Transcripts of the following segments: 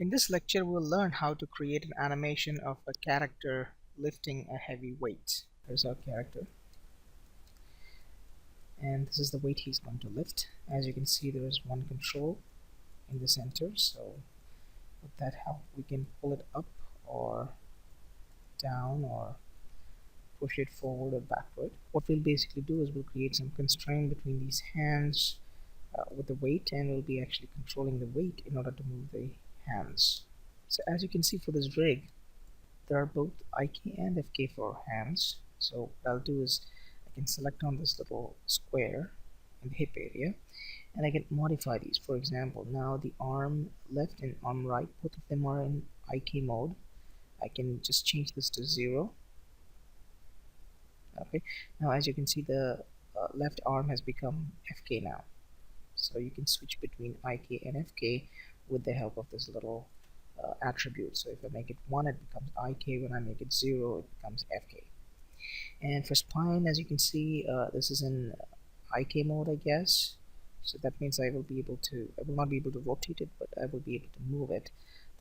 In this lecture, we'll learn how to create an animation of a character lifting a heavy weight. Here's our character, and this is the weight he's going to lift. As you can see, there is one control in the center, so with that help we can pull it up or down or push it forward or backward. What we'll basically do is we'll create some constraint between these hands with the weight, and we'll be actually controlling the weight in order to move the hands. So as you can see, for this rig there are both IK and FK for hands. So what I'll do is I can select on this little square in the hip area, and I can modify these. For example, now the arm left and arm right, both of them are in IK mode. I can just change this to 0. Okay, now as you can see, the left arm has become FK now. So you can switch between IK and FK with the help of this little attribute. So if I make it 1, it becomes IK. When I make it 0, it becomes FK. And for spine, as you can see, this is in IK mode, I guess. So that means I will not be able to rotate it, but I will be able to move it.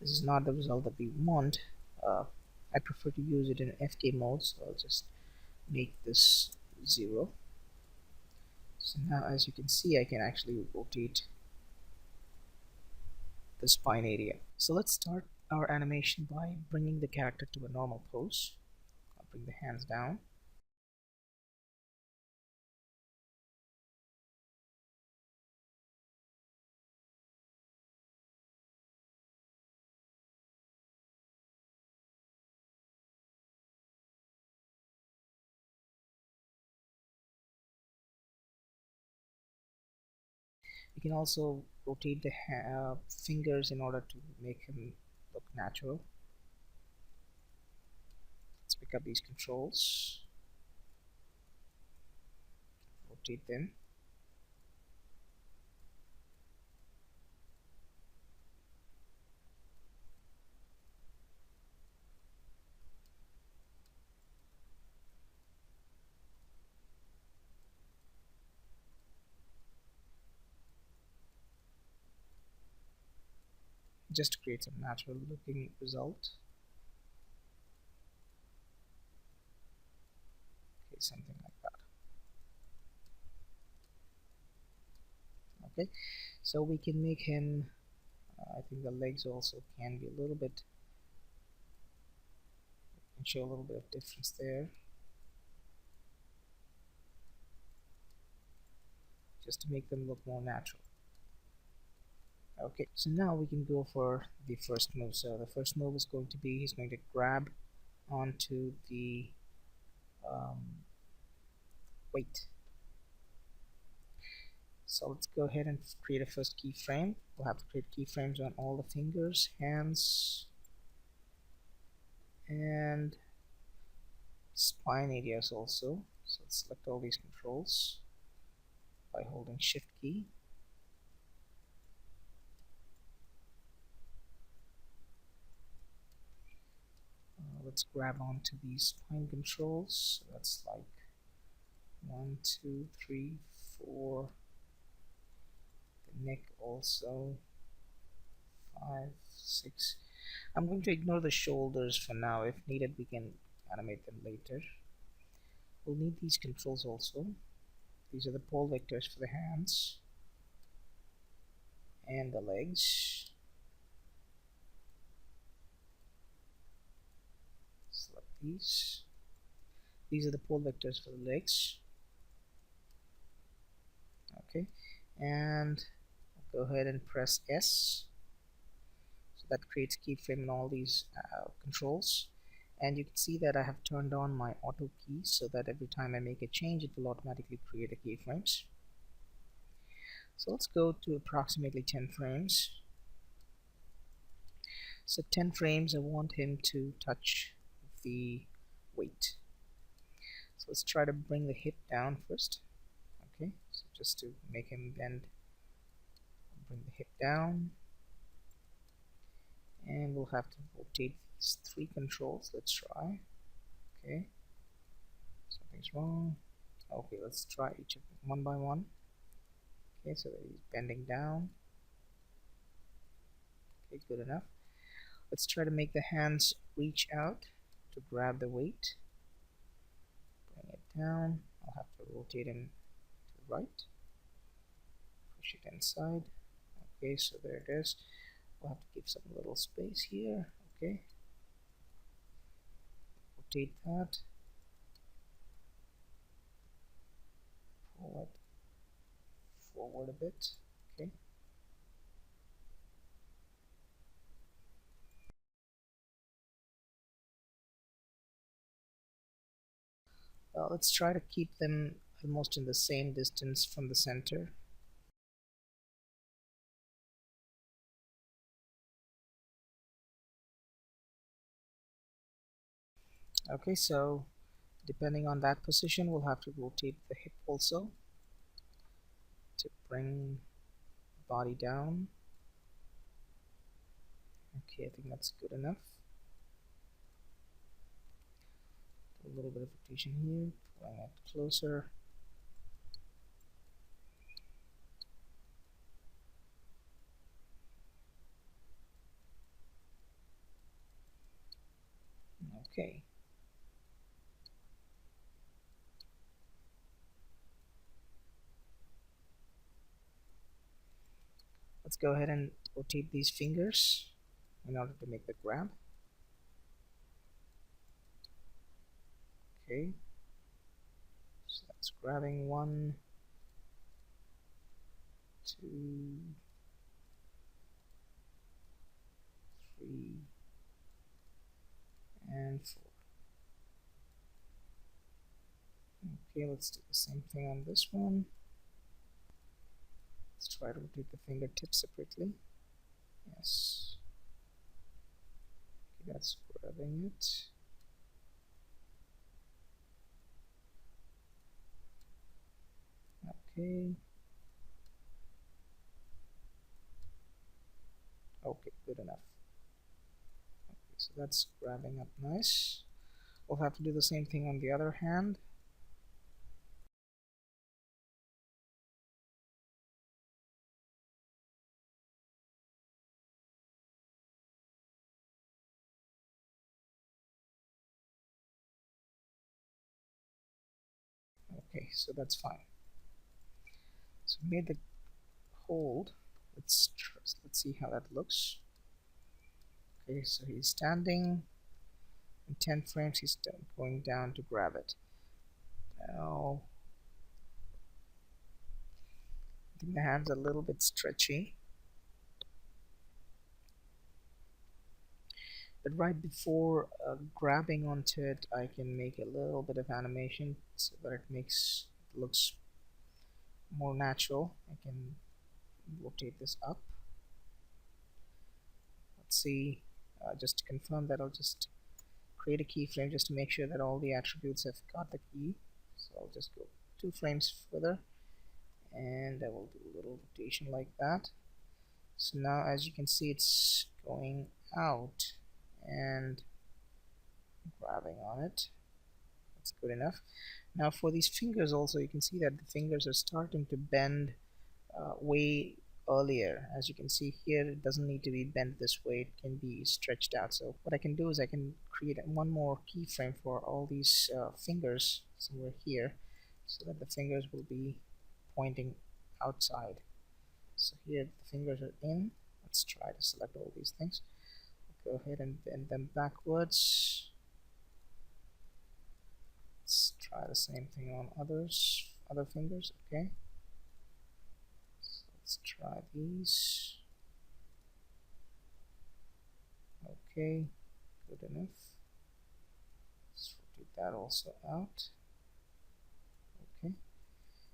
This is not the result that we want. I prefer to use it in FK mode, so I'll just make this 0. So now as you can see, I can actually rotate the spine area. So let's start our animation by bringing the character to a normal pose. I'll bring the hands down. We can also rotate the fingers in order to make him look natural. Let's pick up these controls, rotate them. Just to create some natural looking result. Okay, something like that. Okay, so we can make him, I think the legs also can be a little bit, can show a little bit of difference there, just to make them look more natural. Okay, so now we can go for the first move. So the first move is going to be, he's going to grab onto the weight. So let's go ahead and create a first keyframe. We'll have to create keyframes on all the fingers, hands, and spine areas also. So let's select all these controls by holding Shift key. Let's grab onto these spine controls. So that's like 1, 2, 3, 4. The neck also 5, 6. I'm going to ignore the shoulders for now. If needed, we can animate them later. We'll need these controls also. These are the pole vectors for the hands and the legs. Select these. These are the pole vectors for the legs. Okay, and I'll go ahead and press S. So that creates keyframe in all these controls. And you can see that I have turned on my auto key so that every time I make a change, it will automatically create a keyframes. So let's go to approximately 10 frames. So 10 frames, I want him to touch the weight. So let's try to bring the hip down first. Okay, so just to make him bend, bring the hip down, and we'll have to rotate these 3 controls. Let's try. Okay, something's wrong. Okay, let's try each of them one by one. Okay, so he's bending down. Okay, good enough. Let's try to make the hands reach out to grab the weight. Bring it down. I'll have to rotate him to the right. Push it inside. Okay, so there it is. We'll have to give some little space here. Okay. Rotate that. Pull it forward a bit. Okay. Let's try to keep them almost in the same distance from the center. Okay, so depending on that position, we'll have to rotate the hip also to bring the body down. Okay, I think that's good enough. A little bit of rotation here, pulling it closer. Okay. Let's go ahead and rotate these fingers in order to make the grab. Okay. So that's grabbing 1, 2, 3, and 4. Okay, let's do the same thing on this one. Let's try to rotate the fingertips separately. Yes. Okay, that's grabbing it. Okay. Okay, good enough. Okay, so that's grabbing up nice. We'll have to do the same thing on the other hand. Okay, so that's fine. So we made the hold. Let's see how that looks. Okay, so he's standing. In 10 frames, he's going down to grab it. Now, I think the hand's a little bit stretchy. But right before grabbing onto it, I can make a little bit of animation so that it looks more natural. I can rotate this up. Let's see, just to confirm that, I'll just create a keyframe just to make sure that all the attributes have got the key. So I'll just go 2 frames further, and I will do a little rotation like that. So now, as you can see, it's going out and grabbing on it. That's good enough. Now for these fingers also, you can see that the fingers are starting to bend way earlier. As you can see here, it doesn't need to be bent this way, it can be stretched out. So what I can do is I can create one more keyframe for all these fingers somewhere here, so that the fingers will be pointing outside. So here the fingers are in. Let's try to select all these things. Go ahead and bend them backwards. Let's try the same thing on other fingers. Okay, so let's try these. Okay, good enough. Let's rotate that also out. Okay,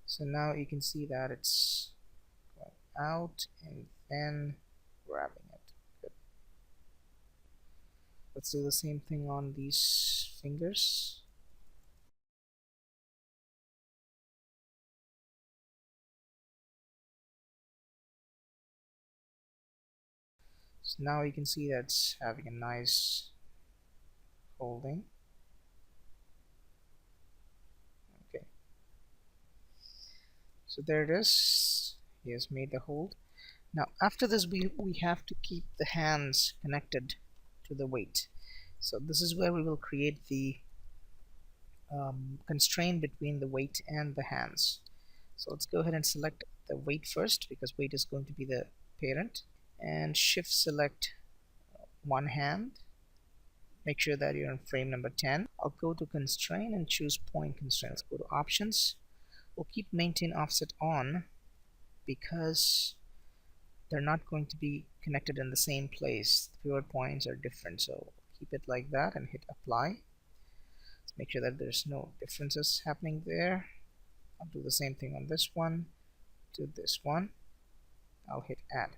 so now you can see that it's going out and then grabbing it. Good. Let's do the same thing on these fingers. So now you can see that's having a nice holding. Okay, so there it is. He has made the hold. Now after this, we have to keep the hands connected to the weight. So this is where we will create the constraint between the weight and the hands. So let's go ahead and select the weight first, because weight is going to be the parent, and shift select one hand. Make sure that you're in frame number 10. I'll go to constraint and choose point constraint. Let's go to options. We'll keep maintain offset on because they're not going to be connected in the same place. The pivot points are different, so keep it like that and hit apply. Let's make sure that there's no differences happening there. I'll do the same thing on this one to this one. I'll hit add.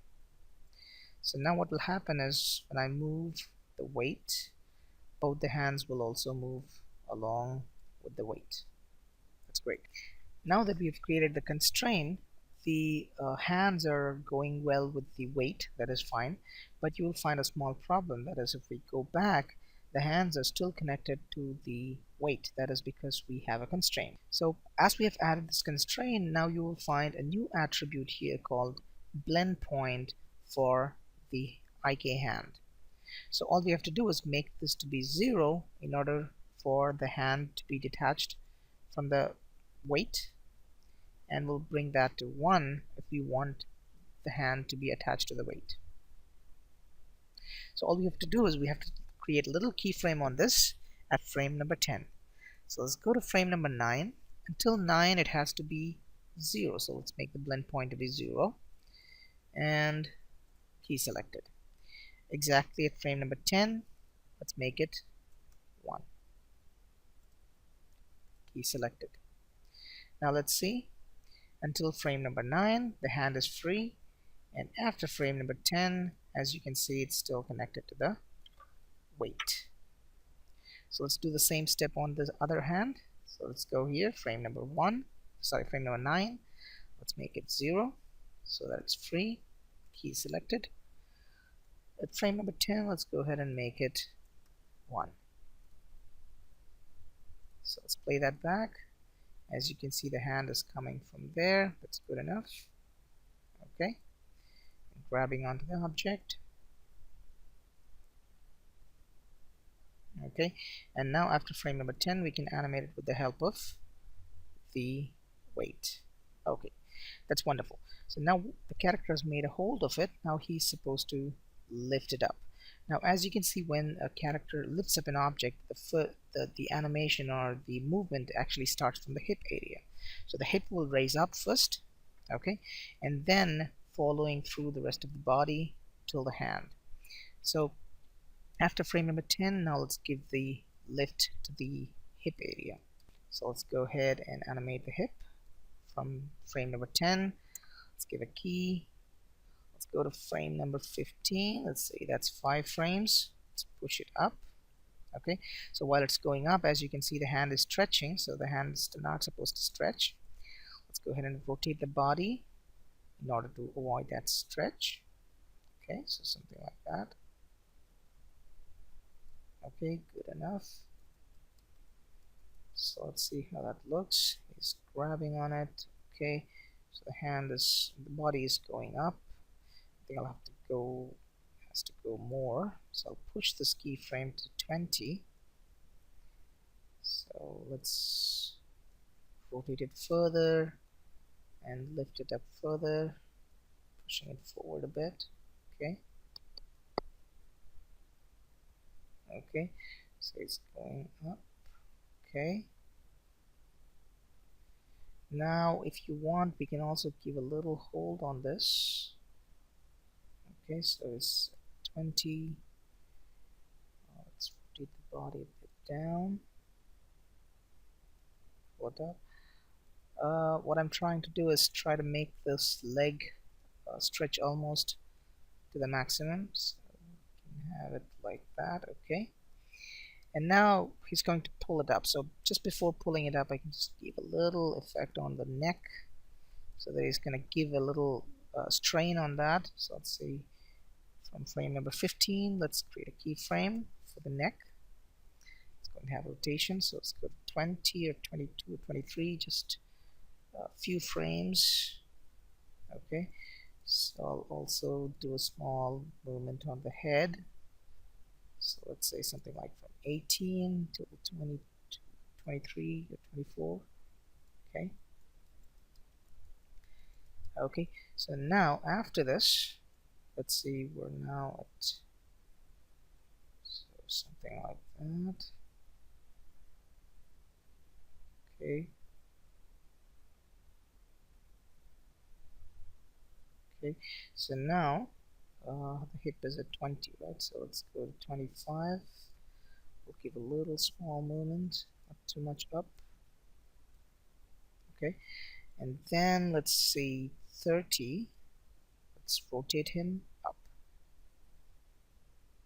So now what will happen is when I move the weight, both the hands will also move along with the weight. That's great. Now that we've created the constraint, the hands are going well with the weight. That is fine, but you will find a small problem. That is, if we go back, the hands are still connected to the weight. That is because we have a constraint. So as we have added this constraint, now you will find a new attribute here called blend point for the IK hand. So all we have to do is make this to be 0 in order for the hand to be detached from the weight, and we'll bring that to 1 if we want the hand to be attached to the weight. So all we have to do is we have to create a little keyframe on this at frame number 10. So let's go to frame number 9. Until 9 it has to be 0, so let's make the blend point to be 0 and key selected. Exactly at frame number 10, let's make it 1. Key selected. Now let's see. Until frame number 9, the hand is free, and after frame number 10, as you can see, it's still connected to the weight. So let's do the same step on the other hand. So let's go here, frame number 9. Let's make it 0 so that it's free. Key selected. At frame number 10, let's go ahead and make it 1. So let's play that back. As you can see, the hand is coming from there. That's good enough. Okay. And grabbing onto the object. Okay. And now after frame number 10, we can animate it with the help of the weight. Okay. That's wonderful. So now the character has made a hold of it. Now he's supposed to lift it up. Now as you can see, when a character lifts up an object, the animation or the movement actually starts from the hip area. So the hip will raise up first, okay, and then following through the rest of the body till the hand. So after frame number 10, now let's give the lift to the hip area. So let's go ahead and animate the hip from frame number 10. Let's give a key. Let's go to frame number 15. Let's say that's 5 frames. Let's push it up. Okay, so while it's going up, as you can see, the hand is stretching, so the hand is not supposed to stretch. Let's go ahead and rotate the body in order to avoid that stretch. Okay, so something like that. Okay, good enough. So let's see how that looks. He's grabbing on it. Okay, so the body is going up. I think I'll have to go, has to go more. So I'll push this keyframe to 20. So let's rotate it further and lift it up further, pushing it forward a bit. Okay. Okay, so it's going up. Okay. Now if you want, we can also give a little hold on this. Okay, so it's 20. Let's rotate the body a bit down. What I'm trying to do is try to make this leg stretch almost to the maximum. So we can have it like that. Okay. And now he's going to pull it up. So just before pulling it up, I can just give a little effect on the neck, so that he's going to give a little strain on that. So let's see, from frame number 15, let's create a keyframe for the neck. It's going to have rotation, so let's go to 20 or 22 or 23, just a few frames. Okay, so I'll also do a small movement on the head. So let's say something like from 18 till 20, 23 or 24. Okay. Okay, so now after this, let's see, we're now at something like that. Okay. Okay, so now the hip is at 20, right? So let's go to 25. We'll give a little small movement, not too much up. Okay, and then let's see 30. Let's rotate him up.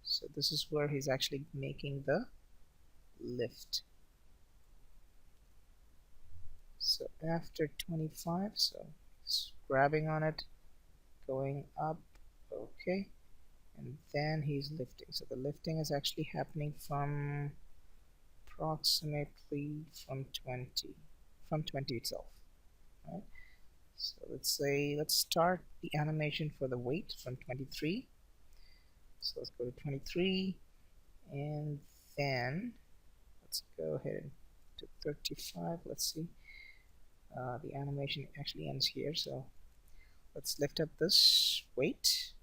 So this is where he's actually making the lift. So after 25, so he's grabbing on it, going up, okay, and then he's lifting. So the lifting is actually happening from approximately from 20 itself, right? So let's start the animation for the weight from 23. So let's go to 23, and then let's go ahead to 35. Let's see, the animation actually ends here, so let's lift up this weight.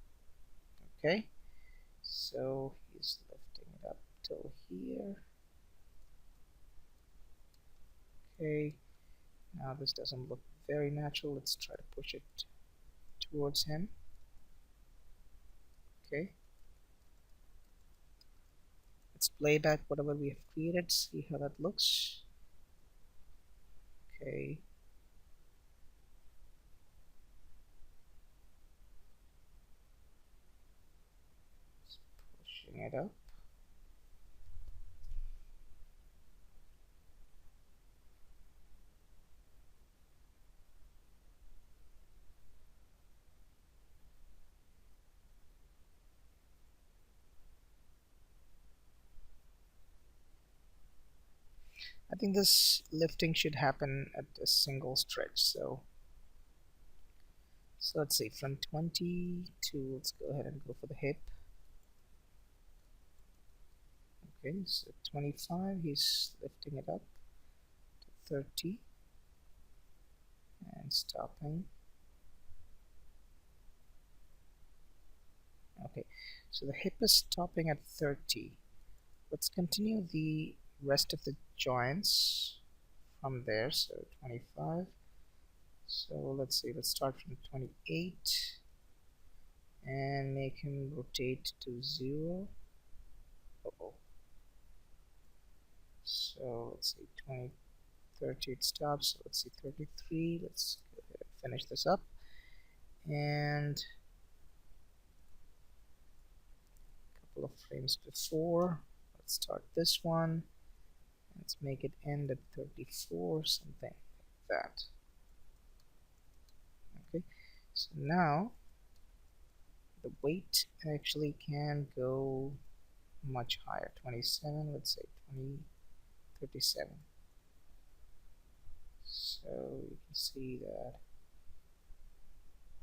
Okay, so he's lifting it up till here. Okay, now this doesn't look very natural. Let's try to push it towards him. Okay, let's play back whatever we have created, see how that looks. Okay, just pushing it up. I think this lifting should happen at a single stretch. So let's see, from 20 to, let's go ahead and go for the hip. Okay, so 25, he's lifting it up to 30 and stopping. Okay, so the hip is stopping at 30. Let's continue the rest of the joints from there. So 25. So let's see, let's start from 28 and make him rotate to 0. Uh-oh. So let's see, 20, 30 it stops. So let's see, 33. Let's go ahead and finish this up. And a couple of frames before, let's start this one. Let's make it end at 34, something like that. Okay, so now the weight actually can go much higher. 27, let's say 20, 37. So you can see that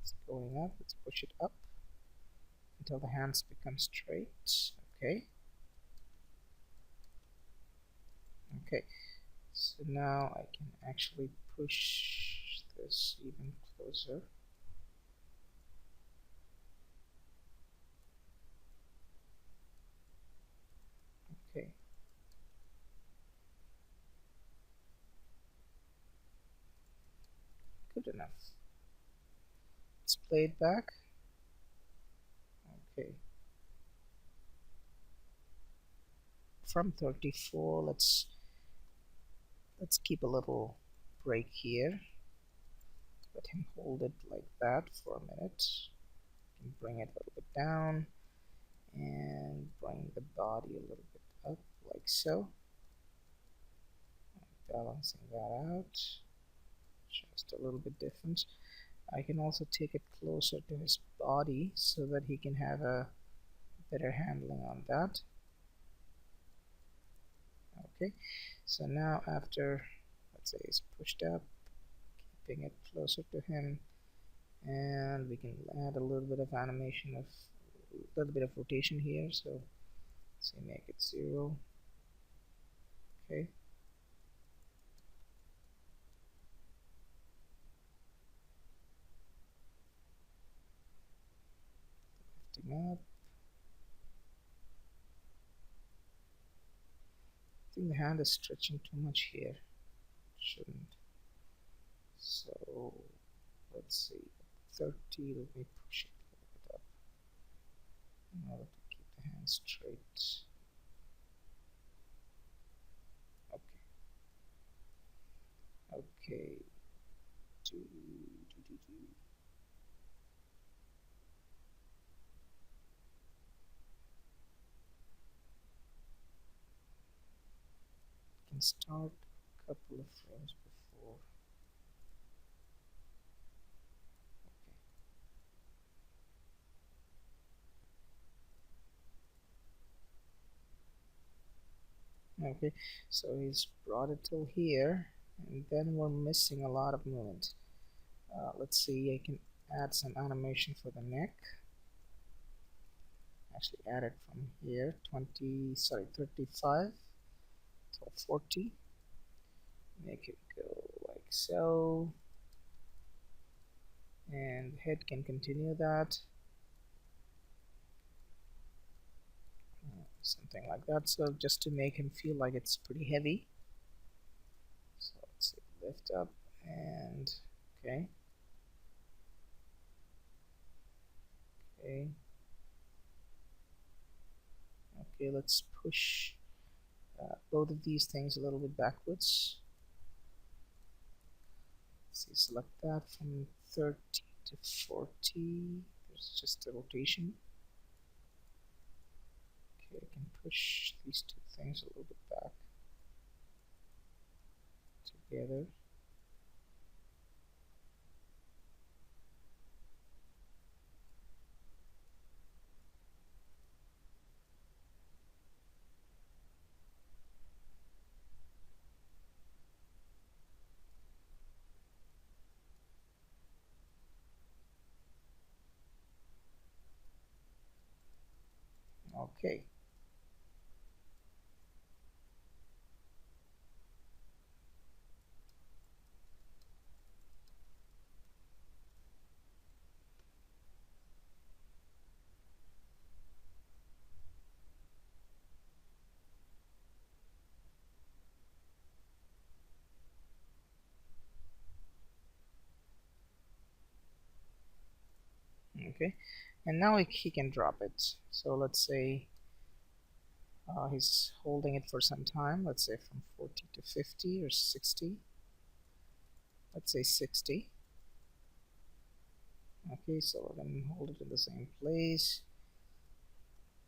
it's going up. Let's push it up until the hands become straight. Okay. Okay. So now I can actually push this even closer. Okay. Good enough. Let's play it back. Okay. From 34, let's keep a little break here. Let him hold it like that for a minute. You can bring it a little bit down and bring the body a little bit up like so. Balancing that out. Just a little bit different. I can also take it closer to his body so that he can have a better handling on that. Okay, so now after, let's say it's pushed up, keeping it closer to him, and we can add a little bit of animation of a little bit of rotation here. So say make it 0. Okay. Lifting up. I think the hand is stretching too much here. Shouldn't. So let's see. 30. Let me push it a little bit up in order to keep the hand straight. Okay. Okay. Do. Can start a couple of frames before. Okay, so he's brought it till here, and then we're missing a lot of movement. Let's see, I can add some animation for the neck. Actually add it from here, 35 till 40. Make it go like so, and head can continue that. Something like that, so just to make him feel like it's pretty heavy. So let's see, lift up, and okay. Okay. Okay, let's push both of these things a little bit backwards. Let's see, select that from 30 to 40. There's just a rotation. Okay, I can push these two things a little bit back together. Okay. Okay, and now he can drop it. So let's say he's holding it for some time. Let's say from 40 to 50 or 60. Let's say 60. Okay, so we're going to hold it in the same place.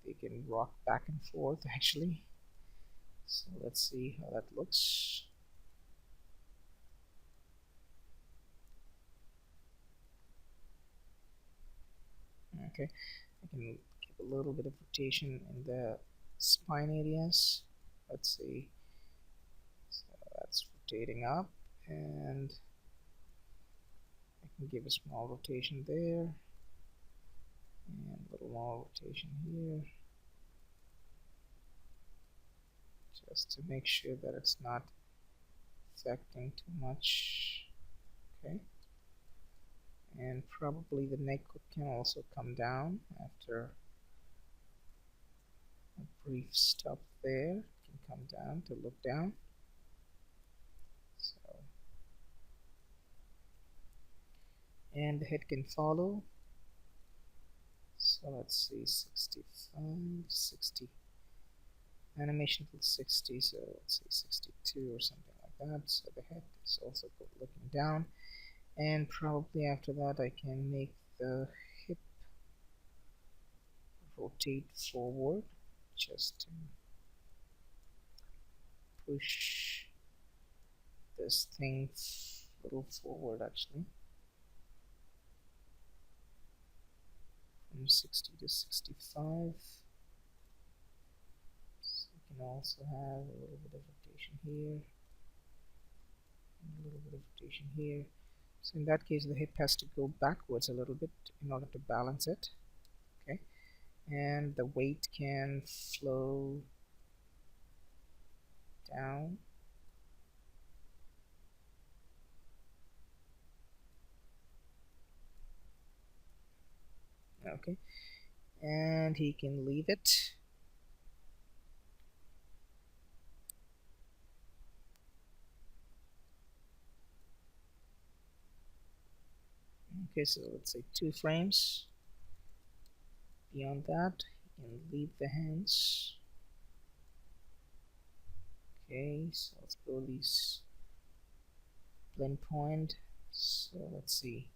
They can rock back and forth actually. So let's see how that looks. Okay, I can give a little bit of rotation in the spine areas. Let's see. So that's rotating up, and I can give a small rotation there, and a little more rotation here, just to make sure that it's not affecting too much. Okay, and probably the neck can also come down after a brief stop there. It can come down to look down. So, and the head can follow. So let's see, 65, 60. Animation till 60, so let's say 62 or something like that. So the head is also looking down, and probably after that I can make the hip rotate forward, just to push this thing a little forward actually, from 60 to 65. So you can also have a little bit of rotation here, and a little bit of rotation here. So in that case the hip has to go backwards a little bit in order to balance it. Okay, and the weight can flow down. Okay, and he can leave it. Okay, so let's say 2 frames. Beyond that, you can leave the hands. Okay, so let's go these blend point. So let's see,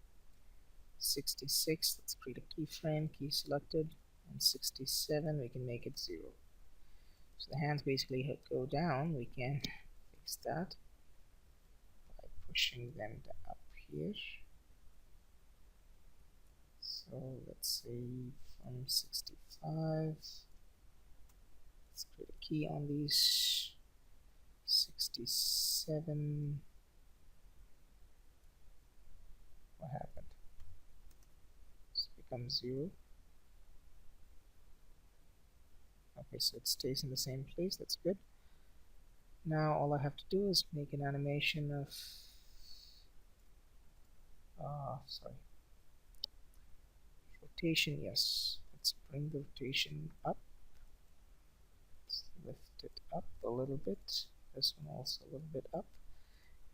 66. Let's create a keyframe, key selected, and 67. We can make it 0. So the hands basically go down. We can fix that by pushing them up here. So let's say from 65. Let's create a key on these. 67. What happened? This becomes 0. Okay, so it stays in the same place. That's good. Now all I have to do is make an animation of rotation. Yes, let's bring the rotation up. Let's lift it up a little bit. This one also a little bit up.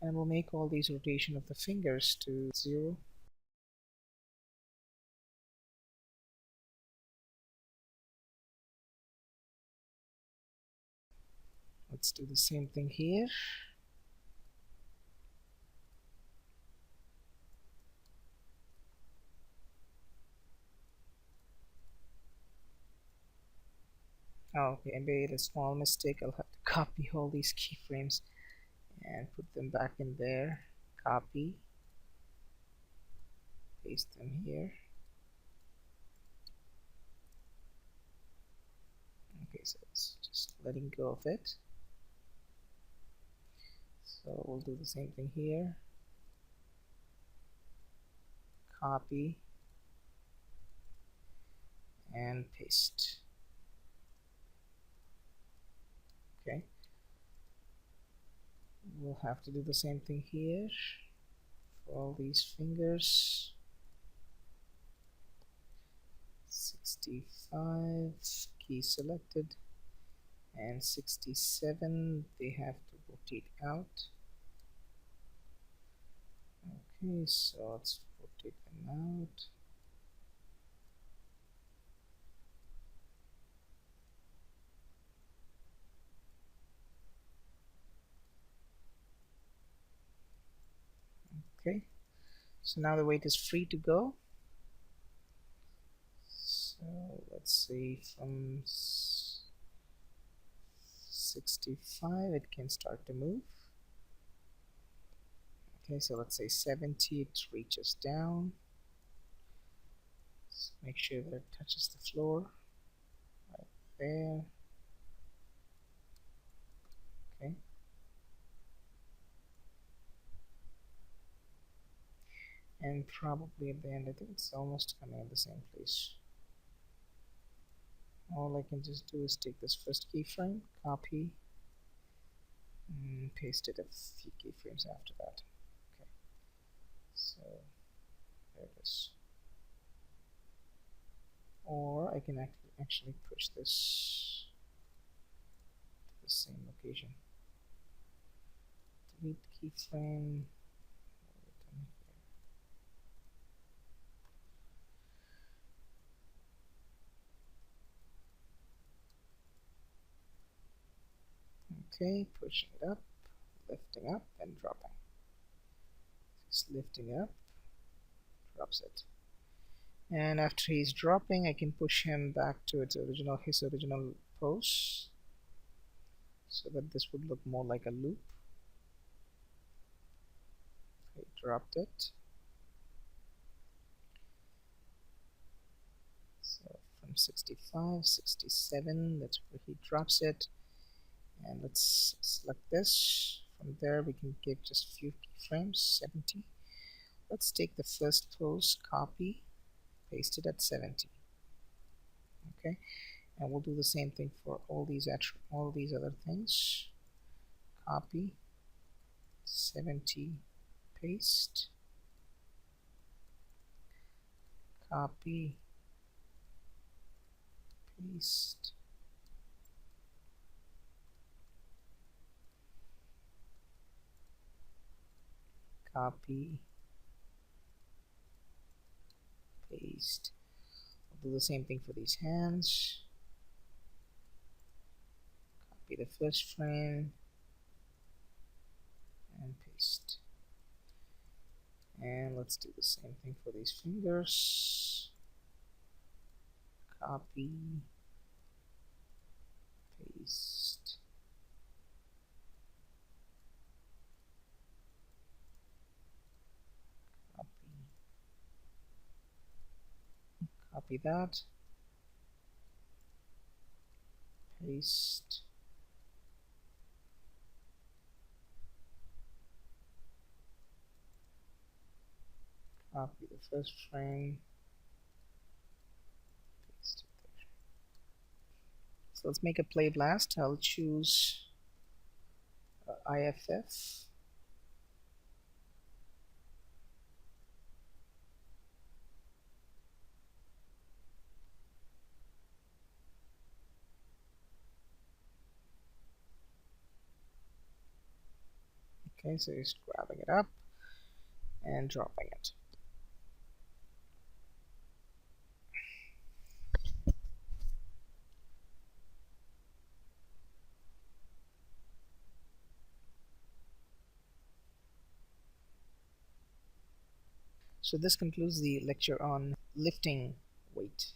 And we'll make all these rotation of the fingers to 0. Let's do the same thing here. Oh, okay, I made a small mistake. I'll have to copy all these keyframes and put them back in there. Copy, paste them here. Okay, so it's just letting go of it. So we'll do the same thing here. Copy and paste. Okay. We'll have to do the same thing here for all these fingers. 65, key selected, and 67, they have to rotate out. Okay, so let's rotate them out. Okay, so now the weight is free to go. So let's say from 65 it can start to move. Okay, so let's say 70, it reaches down. So make sure that it touches the floor right there. Okay. And probably at the end, I think it's almost coming in the same place. All I can just do is take this first keyframe, copy, and paste it a few keyframes after that. Okay, so there it is. Or I can actually push this to the same location. Delete keyframe. Okay, pushing it up, lifting up, and dropping. Just lifting up, drops it. And after he's dropping, I can push him back to his original pose, so that this would look more like a loop. Okay, dropped it. So from 65, 67, that's where he drops it. And let's select this. From there we can give just a few keyframes, 70. Let's take the first pose, copy, paste it at 70. Okay, and we'll do the same thing for all these other things. Copy, 70, paste, copy, paste, copy, paste. I'll do the same thing for these hands. Copy the first frame and paste. And let's do the same thing for these fingers. Copy, paste, copy that, paste, copy the first frame, paste it there. So let's make a play blast. I'll choose IFF. Okay, so just grabbing it up and dropping it. So this concludes the lecture on lifting weight.